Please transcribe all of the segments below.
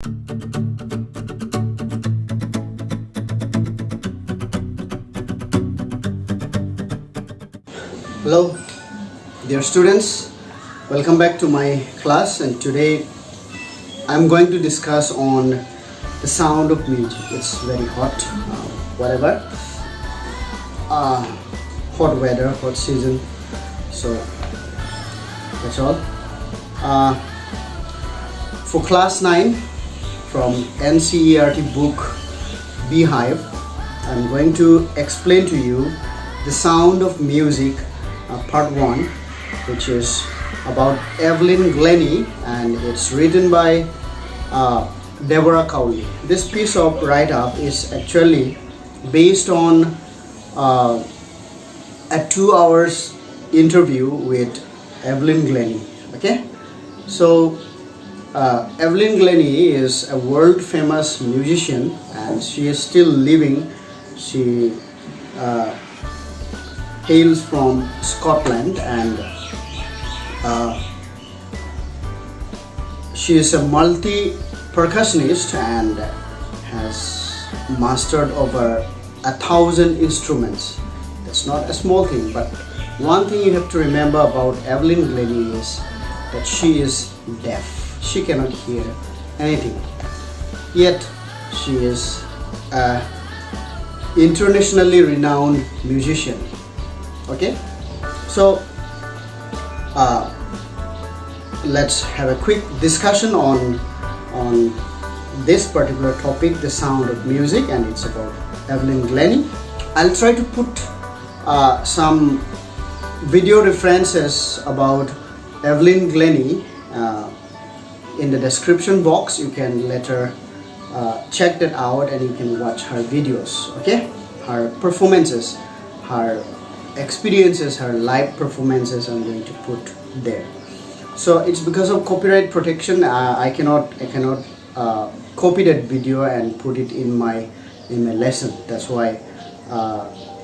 Hello, dear students. Welcome back to my class, and today I'm going to discuss on the sound of music. It's very hot, whatever. Hot weather, hot season. So that's all. For class 9 from NCERT book Beehive, I'm going to explain to you the sound of music, part 1, which is about Evelyn Glennie, and it's written by Deborah Cowley. This piece of write-up is actually based on a 2 hours interview with Evelyn Glennie. Okay, so Evelyn Glennie is a world famous musician, and she is still living. She hails from Scotland, and she is a multi-percussionist and has mastered over 1,000 instruments. That's not a small thing, but one thing you have to remember about Evelyn Glennie is that she is deaf. She cannot hear anything. Yet she is an internationally renowned musician. Okay, so let's have a quick discussion on this particular topic, the sound of music, and it's about Evelyn Glennie. I'll try to put some video references about Evelyn Glennie in the description box. You can later check that out, and you can watch her videos. Okay, her performances, her experiences, her live performances I'm going to put there. So it's because of copyright protection, I cannot copy that video and put it in my lesson. That's why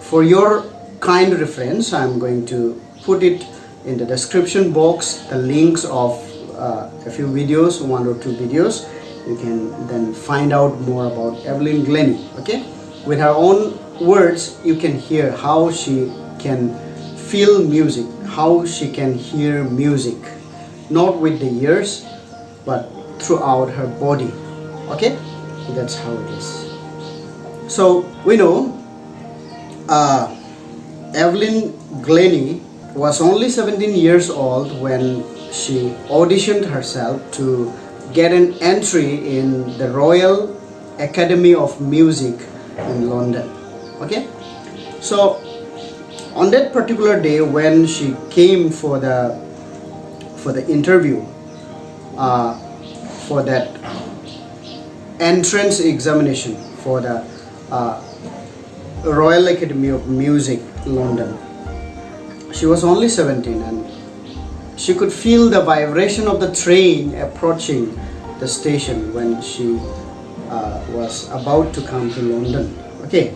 for your kind reference, I'm going to put it in the description box, the links of a few videos, 1 or 2 videos. You can then find out more about Evelyn Glennie. Okay, with her own words, you can hear how she can feel music, how she can hear music, not with the ears but throughout her body. Okay, that's how it is. So we know Evelyn Glennie was only 17 years old when she auditioned herself to get an entry in the Royal Academy of Music in London. Okay, so on that particular day when she came for the interview, for that entrance examination for the Royal Academy of Music London, she was only 17, and she could feel the vibration of the train approaching the station when she was about to come to London. Okay,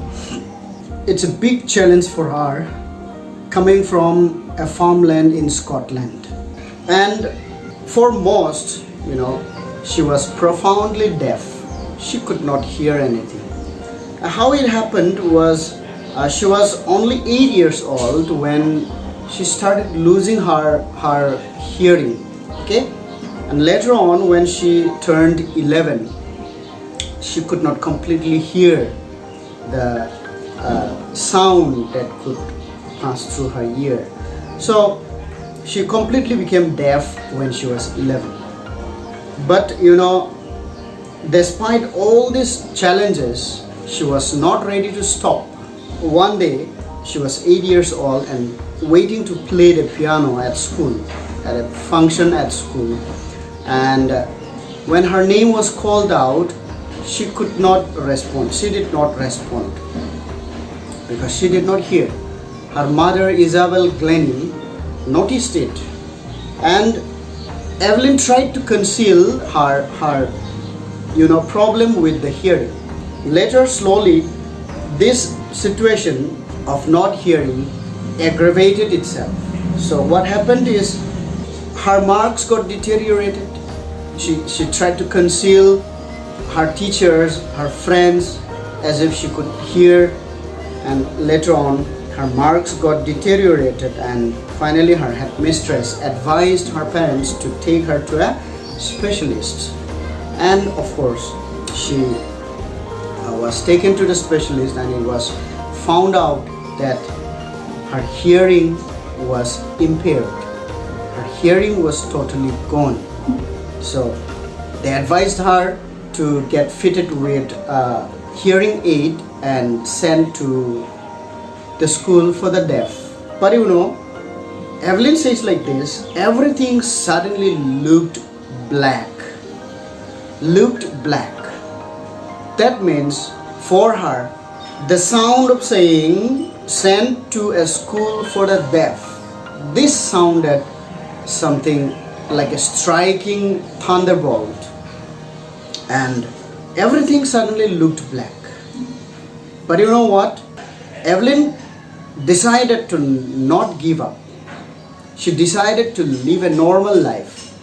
it's a big challenge for her, coming from a farmland in Scotland, and for most, she was profoundly deaf. She could not hear anything. How it happened was she was only 8 years old when she started losing her hearing. Okay, and later on when she turned 11, she could not completely hear the sound that could pass through her ear. So she completely became deaf when she was 11. But despite all these challenges, she was not ready to stop. One day she was 8 years old and waiting to play the piano at school, at a function at school, and when her name was called out, she could not respond. She did not respond because she did not hear. Her mother, Evelyn Glennie, noticed it, and Evelyn tried to conceal her problem with the hearing. Later, slowly, this situation of not hearing aggravated itself. So what happened is her marks got deteriorated. She tried to conceal her teachers, her friends, as if she could hear, and later on her marks got deteriorated, and finally her headmistress advised her parents to take her to a specialist. And of course she was taken to the specialist, and it was found out that her hearing was impaired. Her hearing was totally gone. So they advised her to get fitted with a hearing aid and sent to the school for the deaf. But Evelyn says like this: everything suddenly looked black. That means for her, the sound of saying sent to a school for the deaf, this sounded something like a striking thunderbolt, and everything suddenly looked black. But you know what? Evelyn decided to not give up. She decided to live a normal life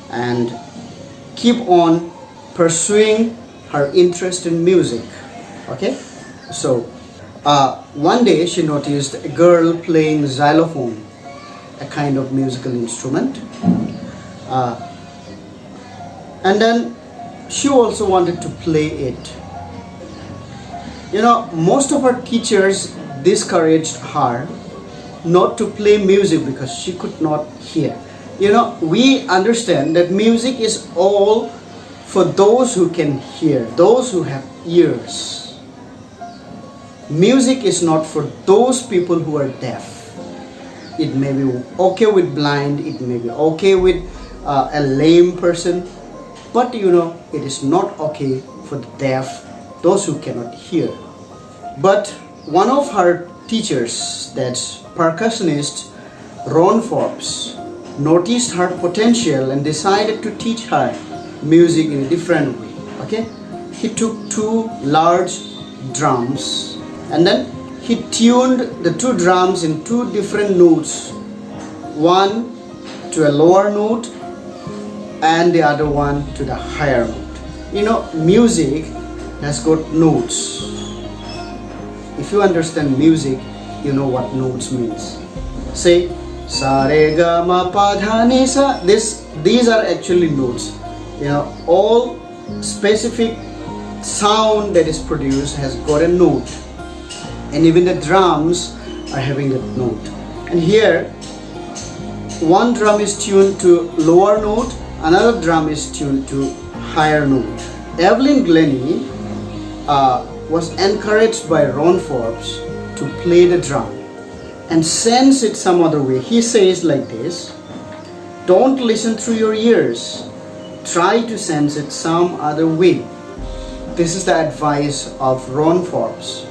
and keep on pursuing her interest in music. Okay, so one day she noticed a girl playing xylophone, a kind of musical instrument, and then she also wanted to play it. Most of her teachers discouraged her not to play music because she could not hear. We understand that music is all for those who can hear, those who have ears. Music is not for those people who are deaf. It may be okay with blind, it may be okay with a lame person, but it is not okay for the deaf, those who cannot hear. But one of her teachers, that's percussionist Ron Forbes, noticed her potential and decided to teach her music in a different way. Okay, he took 2 large drums and then he tuned the 2 drums in 2 different notes, one to a lower note and the other one to the higher note. Music has got notes. If you understand music, you know what notes means. Say sa re ga ma pa dha ni sa. These are actually notes. All specific sound that is produced has got a note, and even the drums are having that note. And here, one drum is tuned to lower note, another drum is tuned to higher note. Evelyn Glennie was encouraged by Ron Forbes to play the drum and sense it some other way. He says like this: don't listen through your ears, try to sense it some other way. This is the advice of Ron Forbes.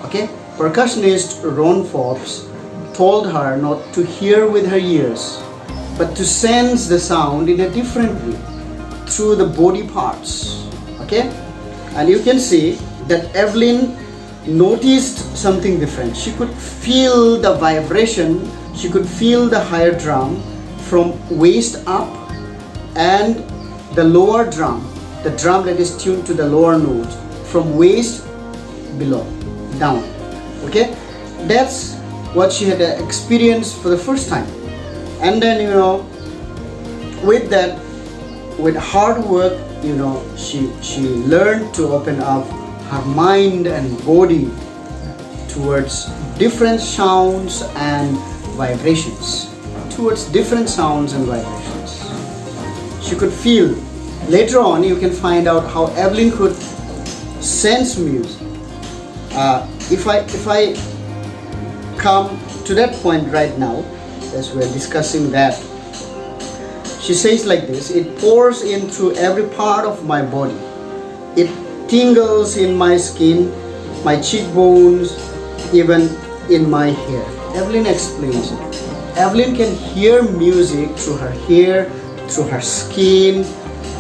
Okay, percussionist Ron Forbes told her not to hear with her ears, but to sense the sound in a different way through the body parts. Okay, and you can see that Evelyn noticed something different. She could feel the vibration, she could feel the higher drum from waist up, and the lower drum, the drum that is tuned to the lower note, from waist below, down. Okay, that's what she had experienced for the first time. And then with that, with hard work, she learned to open up her mind and body towards different sounds and vibrations. She could feel. Later on, you can find out how Evelyn could sense music. If I come to that point right now, as we're discussing that, she says like this: it pours in through every part of my body. It tingles in my skin, my cheekbones, even in my hair. Evelyn explains it. Evelyn can hear music through her hair, through her skin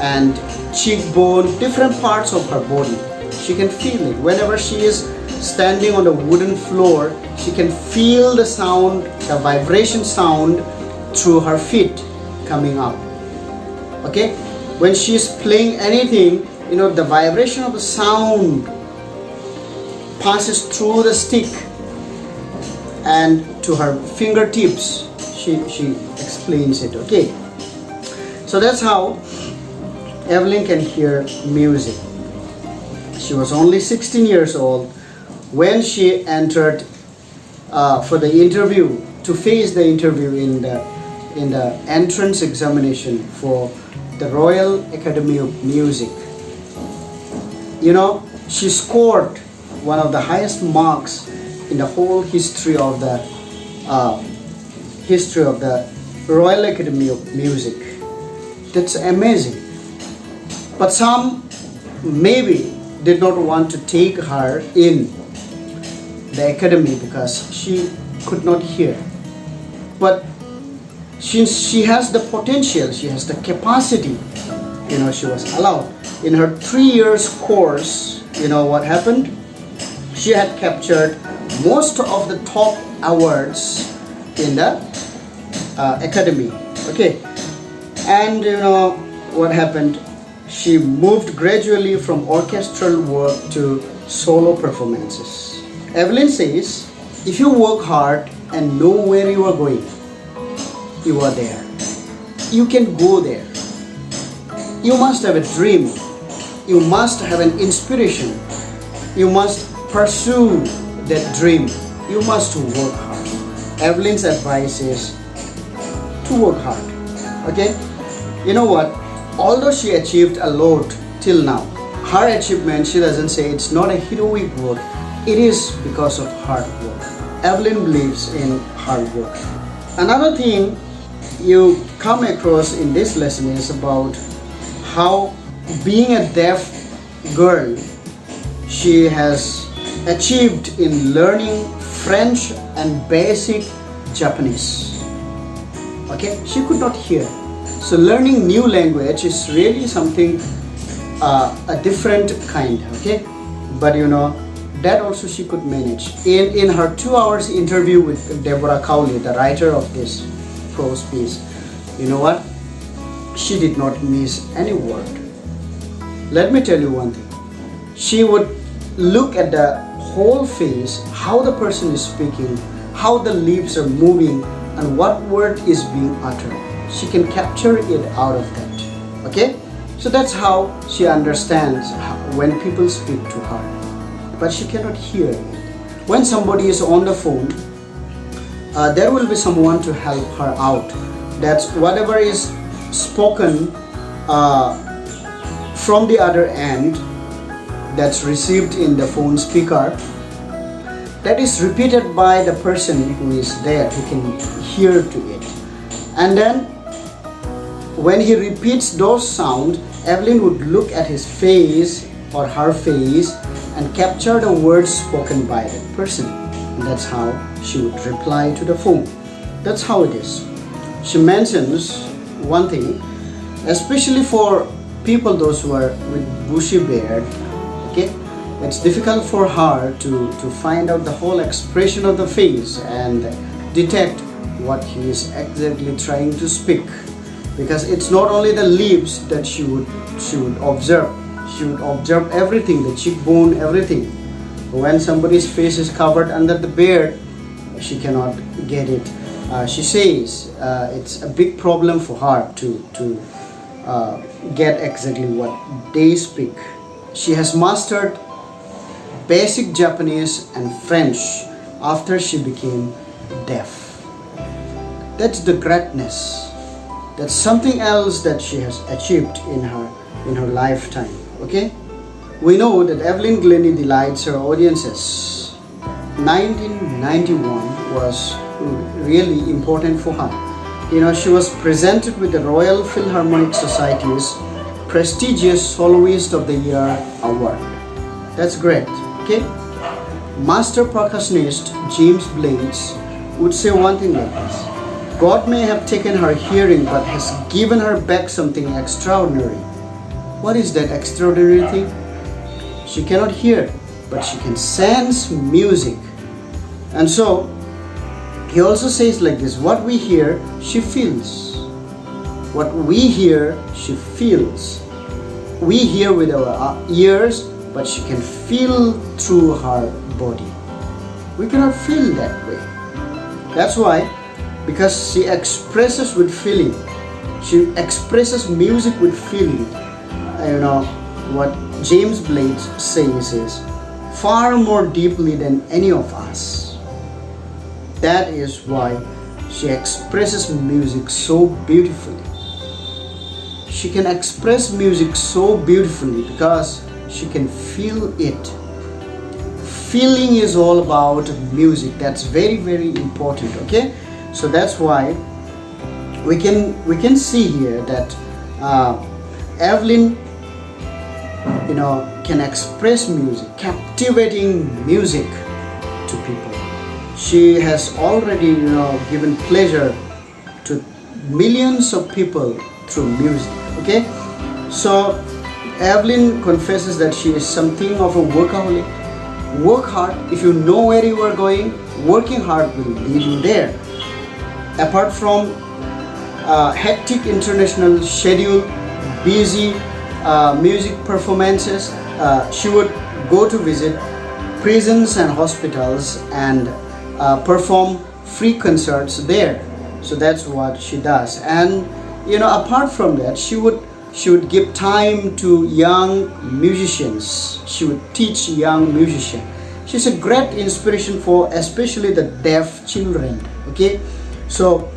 and cheekbone, different parts of her body. She can feel it. Whenever she is standing on a wooden floor, she can feel the sound, the vibration sound through her feet coming up. Okay? When she is playing anything, the vibration of the sound passes through the stick and to her fingertips. She explains it. Okay, so that's how Evelyn can hear music. She was only 16 years old when she entered for the interview, to face the interview in the entrance examination for the Royal Academy of Music. She scored one of the highest marks in the whole history of the Royal Academy of Music. That's amazing. But some maybe did not want to take her in the academy because she could not hear. But since she has the potential, she has the capacity, she was allowed. In her 3 years course, what happened? She had captured most of the top awards in the academy. Okay, and what happened? She moved gradually from orchestral work to solo performances. Evelyn says, if you work hard and know where you are going, you are there. You can go there. You must have a dream. You must have an inspiration. You must pursue that dream. You must work hard. Evelyn's advice is to work hard. Okay? You know what? Although she achieved a lot till now, her achievement, she doesn't say it's not a heroic work. It is because of hard work. Evelyn believes in hard work. Another thing you come across in this lesson is about how, being a deaf girl, she has achieved in learning French and basic Japanese. Okay, she could not hear. So learning new language is really something a different kind. Okay, but that also she could manage. In her 2 hours interview with Deborah Cowley, the writer of this prose piece, you know what? She did not miss any word. Let me tell you one thing. She would look at the whole face, how the person is speaking, how the lips are moving, and what word is being uttered. She can capture it out of that. Okay? So that's how she understands when people speak to her. But she cannot hear it. When somebody is on the phone, there will be someone to help her out. That's whatever is spoken from the other end, that's received in the phone speaker, that is repeated by the person who is there, who can hear to it. And then when he repeats those sounds, Evelyn would look at his face or her face and capture the words spoken by that person. And that's how she would reply to the phone. That's how it is. She mentions one thing, especially for people, those who are with bushy beard. Okay, it's difficult for her to find out the whole expression of the face and detect what he is exactly trying to speak, because it's not only the lips that she would observe. She would observe everything, the cheekbone, everything. When somebody's face is covered under the beard, she cannot get it. She says it's a big problem for her to get exactly what they speak. She has mastered basic Japanese and French after she became deaf. That's the greatness. That's something else that she has achieved in her lifetime. Okay? We know that Evelyn Glennie delights her audiences. 1991 was really important for her. She was presented with the Royal Philharmonic Society's prestigious Soloist of the Year award. That's great. Okay? Master percussionist James Blades would say one thing like this: God may have taken her hearing but has given her back something extraordinary. What is that extraordinary thing? She cannot hear, but she can sense music. And so, he also says like this: what we hear, she feels. What we hear, she feels. we hear with our ears, but she can feel through her body. We cannot feel that way. That's why, because she expresses with feeling. She expresses music with feeling. What James Blake says is far more deeply than any of us. That is why she expresses music so beautifully. She can express music so beautifully because she can feel it. Feeling is all about music. That's very, very important. Okay, so that's why we can see here that Evelyn can express music, captivating music to people. She has already given pleasure to millions of people through music. Okay, so Evelyn confesses that she is something of a workaholic. Work hard. If you know where you are going, working hard will lead you there. Apart from hectic international schedule, busy music performances, she would go to visit prisons and hospitals and perform free concerts there. So that's what she does. And apart from that, she would give time to young musicians. She would teach young musicians. She's a great inspiration for especially the deaf children. Okay, so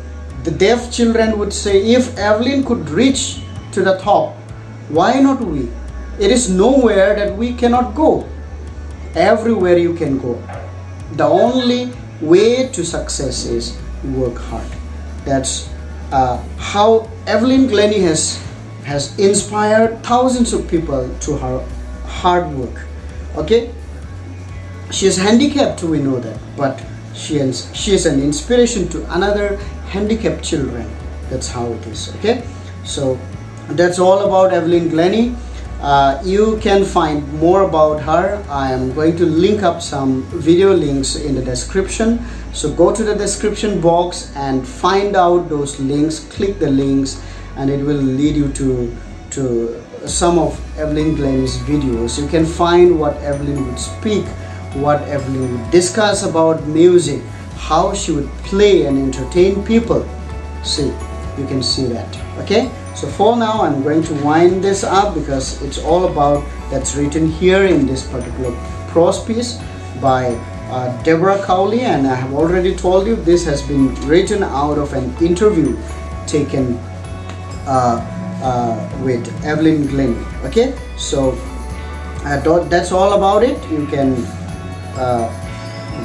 the deaf children would say, if Evelyn could reach to the top, why not we? It is nowhere that we cannot go. Everywhere you can go. The only way to success is work hard. That's how Evelyn Glennie has inspired thousands of people through her hard work. Okay, she is handicapped, we know that, but she is an inspiration to another handicapped children. That's how it is. Okay, so that's all about Evelyn Glennie. You can find more about her. I am going to link up some video links in the description. So go to the description box and find out those links. Click the links and it will lead you to some of Evelyn Glennie's videos. You can find what Evelyn would speak, what Evelyn would discuss about music, how she would play and entertain people. See, you can see that. Okay, so for now I'm going to wind this up because it's all about that's written here in this particular prose piece by Deborah Cowley, and I have already told you this has been written out of an interview taken with Evelyn Glennie. Okay, so that's all about it. You can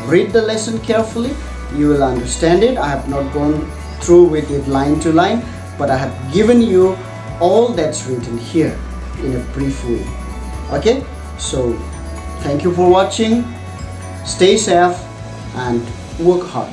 read the lesson carefully. You will understand it. I have not gone through with it line to line, but I have given you all that's written here in a brief way. Okay, so thank you for watching. Stay safe and work hard.